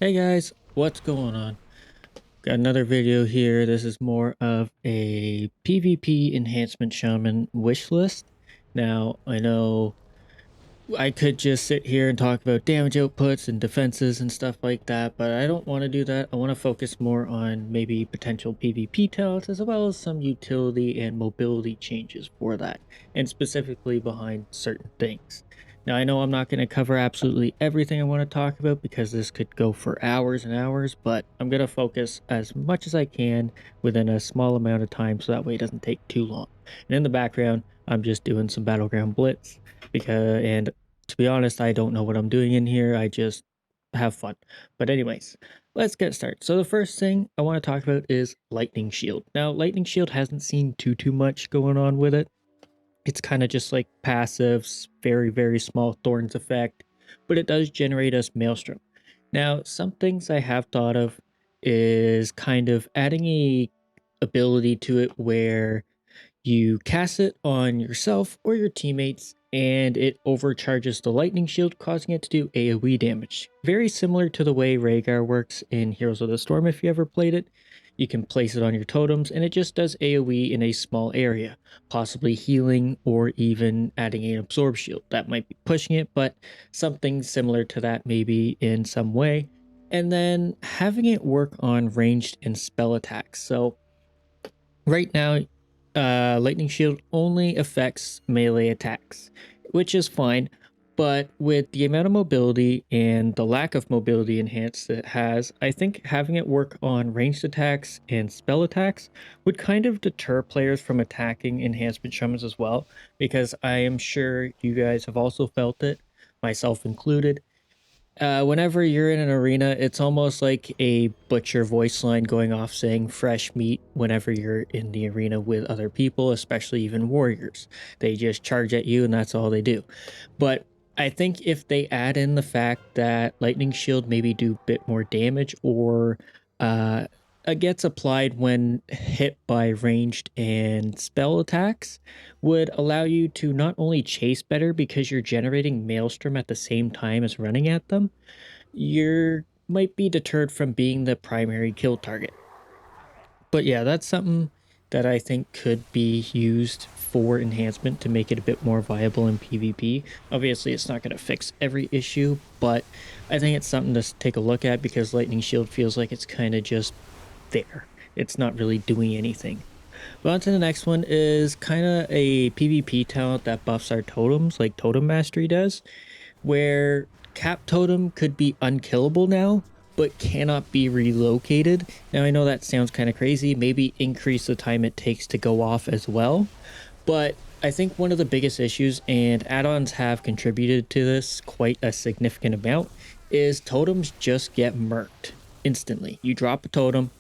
Hey guys, what's going on? Got another video here. This is more of a PvP Enhancement Shaman wish list. Now, I know I could just sit here and talk about damage outputs and defenses and stuff like that, but I don't want to do that. I want to focus more on maybe potential PvP talents as well as some utility and mobility changes for that, and specifically behind certain things. Now, I know I'm not going to cover absolutely everything I want to talk about because this could go for hours and hours, but I'm going to focus as much as I can within a small amount of time so that way it doesn't take too long. And in the background, I'm just doing some Battleground Blitz and to be honest, I don't know what I'm doing in here. I just have fun. But anyways, let's get started. So the first thing I want to talk about is Lightning Shield. Now, Lightning Shield hasn't seen too much going on with it. It's kind of just like passive, very small thorns effect, but it does generate us Maelstrom. Now, some things I have thought of is kind of adding a ability to it where you cast it on yourself or your teammates, and it overcharges the lightning shield, causing it to do AoE damage. Very similar to the way Rhaegar works in Heroes of the Storm if you ever played it. You can place it on your totems, and it just does AoE in a small area, possibly healing or even adding an absorb shield. That might be pushing it, but something similar to that maybe in some way. And then having it work on ranged and spell attacks. So right now, Lightning Shield only affects melee attacks, which is fine, but with the amount of mobility and the lack of mobility enhanced that it has, I think having it work on ranged attacks and spell attacks would kind of deter players from attacking Enhancement Shamans as well, because I am sure you guys have also felt it, myself included. Whenever you're in an arena, it's almost like a butcher voice line going off saying fresh meat whenever you're in the arena with other people, especially even warriors. They just charge at you and that's all they do. But I think if they add in the fact that Lightning Shield maybe do a bit more damage or uh, gets applied when hit by ranged and spell attacks, would allow you to not only chase better because you're generating Maelstrom at the same time as running at them, you might be deterred from being the primary kill target. But yeah, that's something that I think could be used for enhancement to make it a bit more viable in PvP. Obviously, it's not going to fix every issue, but I think it's something to take a look at because Lightning Shield feels like it's kind of just there. It's not really doing anything. But on to the next one is kind of a PvP talent that buffs our totems, like Totem Mastery does, where Cap Totem could be unkillable now, but cannot be relocated. Now, I know that sounds kind of crazy. Maybe increase the time it takes to go off as well. But I think one of the biggest issues, and add-ons have contributed to this quite a significant amount, is totems just get murked instantly. You drop a totem,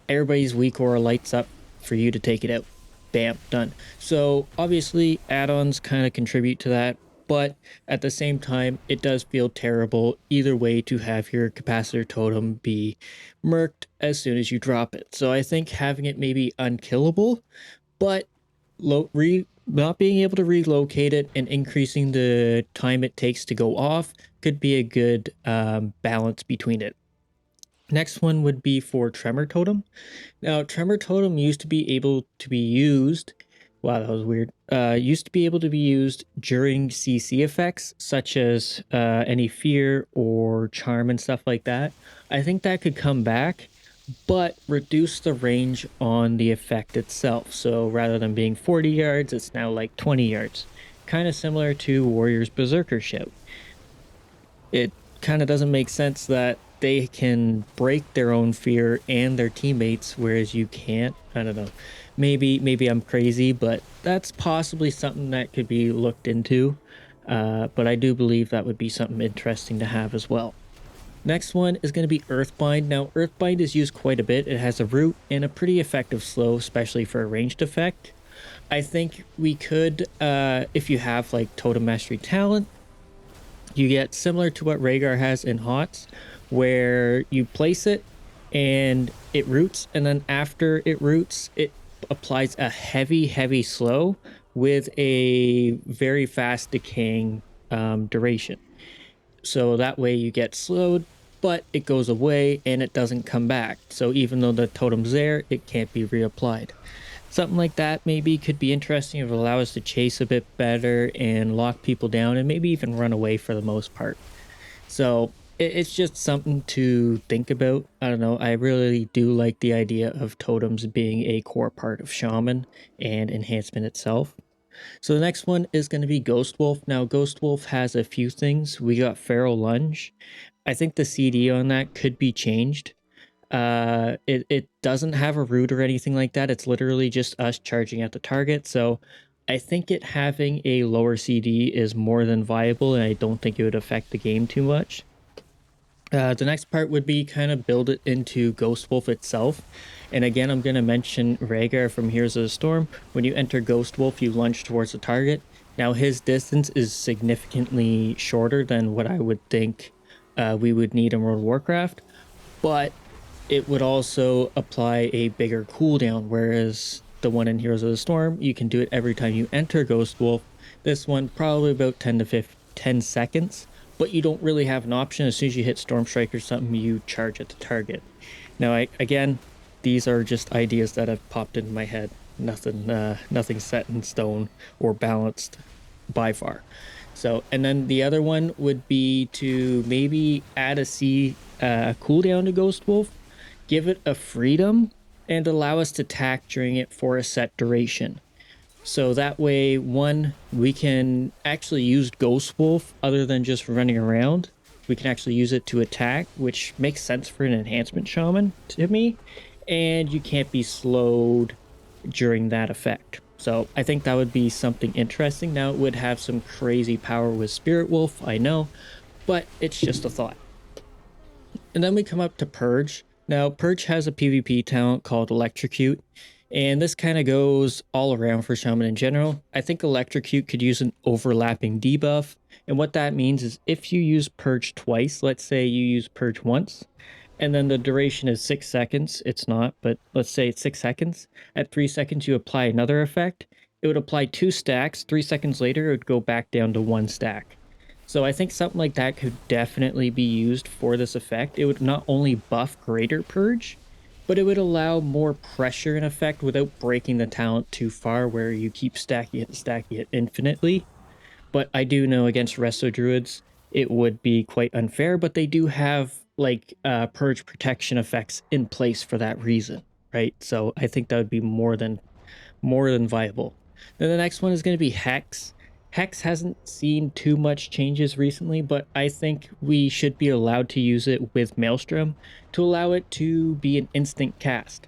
everybody's weak aura lights up for you to take it out. Bam, done. So obviously add-ons kind of contribute to that, but at the same time, it does feel terrible either way to have your capacitor totem be murked as soon as you drop it. So I think having it maybe unkillable, but not being able to relocate it and increasing the time it takes to go off could be a good balance between it. Next one would be for Tremor Totem. Now, Tremor Totem used to be able to be used. Wow, that was weird. Used to be able to be used during CC effects, such as any fear or charm and stuff like that. I think that could come back, but reduce the range on the effect itself. So rather than being 40 yards, it's now like 20 yards. Kind of similar to Warrior's Berserker Shout. It kind of doesn't make sense that they can break their own fear and their teammates, whereas you can't. I don't know. Maybe I'm crazy, but that's possibly something that could be looked into. But I do believe that would be something interesting to have as well. Next one is going to be Earthbind. Now, Earthbind is used quite a bit. It has a root and a pretty effective slow, especially for a ranged effect. I think we could, if you have like Totem Mastery talent, you get similar to what Rhaegar has in HOTS, where you place it and it roots, and then after it roots, it applies a heavy slow with a very fast decaying duration. So that way you get slowed but it goes away and it doesn't come back. So even though the totem's there, it can't be reapplied. Something like that maybe could be interesting. It would allow us to chase a bit better and lock people down and maybe even run away for the most part. So it's just something to think about. I don't know. I really do like the idea of totems being a core part of Shaman and enhancement itself. So the next one is going to be Ghost Wolf. Now, Ghost Wolf has a few things. We got Feral Lunge. I think the CD on that could be changed. It doesn't have a root or anything like that. It's literally just us charging at the target. So I think it having a lower CD is more than viable, and I don't think it would affect the game too much. The next part would be kind of build it into Ghost Wolf itself. And again, I'm going to mention Rhaegar from Heroes of the Storm. When you enter Ghost Wolf, you lunge towards the target. Now, his distance is significantly shorter than what I would think we would need in World of Warcraft, but it would also apply a bigger cooldown, whereas the one in Heroes of the Storm, you can do it every time you enter Ghost Wolf. This one, probably about 10 to 15, 10 seconds, but you don't really have an option. As soon as you hit Storm Strike or something, you charge at the target. Now, again, these are just ideas that have popped into my head. Nothing set in stone or balanced by far. So, and then the other one would be to maybe add a cooldown to Ghost Wolf, give it a freedom, and allow us to attack during it for a set duration. So that way, one, we can actually use Ghost Wolf other than just running around. We can actually use it to attack, which makes sense for an enhancement shaman to me. And you can't be slowed during that effect. So I think that would be something interesting. Now, it would have some crazy power with Spirit Wolf, I know, but it's just a thought. And then we come up to Purge. Now, Purge has a PvP talent called Electrocute, and this kind of goes all around for Shaman in general. I think Electrocute could use an overlapping debuff, and what that means is if you use Purge twice, let's say you use Purge once, and then the duration is 6 seconds, it's not, but let's say it's 6 seconds. At 3 seconds, you apply another effect. It would apply 2 stacks. 3 seconds later, it would go back down to 1 stack. So I think something like that could definitely be used for this effect. It would not only buff Greater Purge, but it would allow more pressure in effect without breaking the talent too far where you keep stacking it infinitely. But I do know against Resto Druids, it would be quite unfair, but they do have like Purge protection effects in place for that reason, right? So I think that would be more than viable. Then the next one is going to be Hex. Hex hasn't seen too much changes recently, but I think we should be allowed to use it with Maelstrom to allow it to be an instant cast.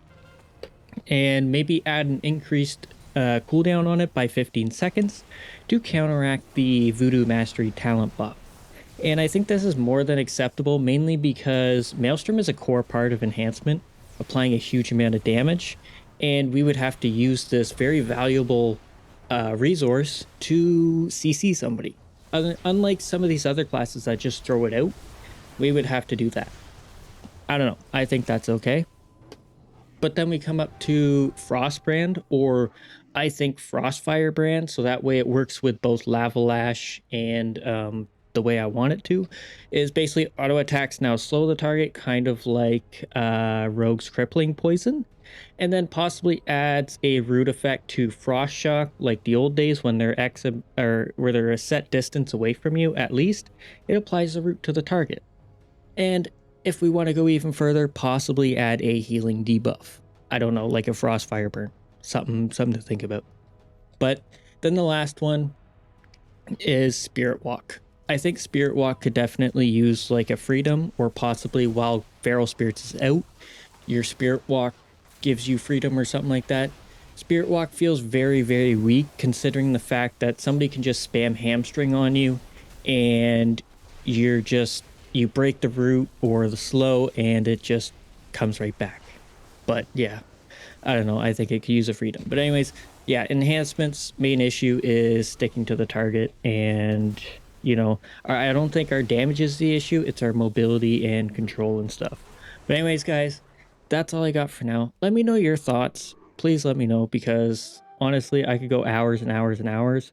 And maybe add an increased cooldown on it by 15 seconds to counteract the Voodoo Mastery talent buff. And I think this is more than acceptable, mainly because Maelstrom is a core part of enhancement, applying a huge amount of damage, and we would have to use this very valuable resource to CC somebody. Unlike some of these other classes that just throw it out, we would have to do that. I don't know. I think that's okay. But then we come up to Frostbrand, or I think Frostfire brand, so that way it works with both Lava Lash and the way I want it to. Is basically auto attacks now slow the target, kind of like Rogue's Crippling Poison, and then possibly adds a root effect to Frost Shock, like the old days when they're where they're a set distance away from you. At least it applies the root to the target. And if we want to go even further, possibly add a healing debuff. I don't know, like a Frostfire burn. Something to think about. But then the last one is Spirit Walk. I think Spirit Walk could definitely use like a freedom, or possibly while Feral Spirits is out, your Spirit Walk gives you freedom or something like that. Spirit Walk feels very, very weak considering the fact that somebody can just spam hamstring on you and you break the root or the slow and it just comes right back. But yeah, I don't know. I think it could use a freedom. But anyways, yeah, enhancements main issue is sticking to the target, and I don't think our damage is the issue. It's our mobility and control and stuff. But anyways, guys, that's all I got for now. Let me know your thoughts. Please let me know, because honestly, I could go hours and hours and hours.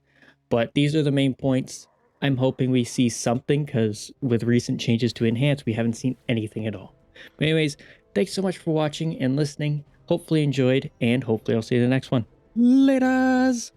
But these are the main points. I'm hoping we see something, because with recent changes to Enhance, we haven't seen anything at all. But anyways, thanks so much for watching and listening. Hopefully enjoyed, and hopefully I'll see you in the next one. Laters!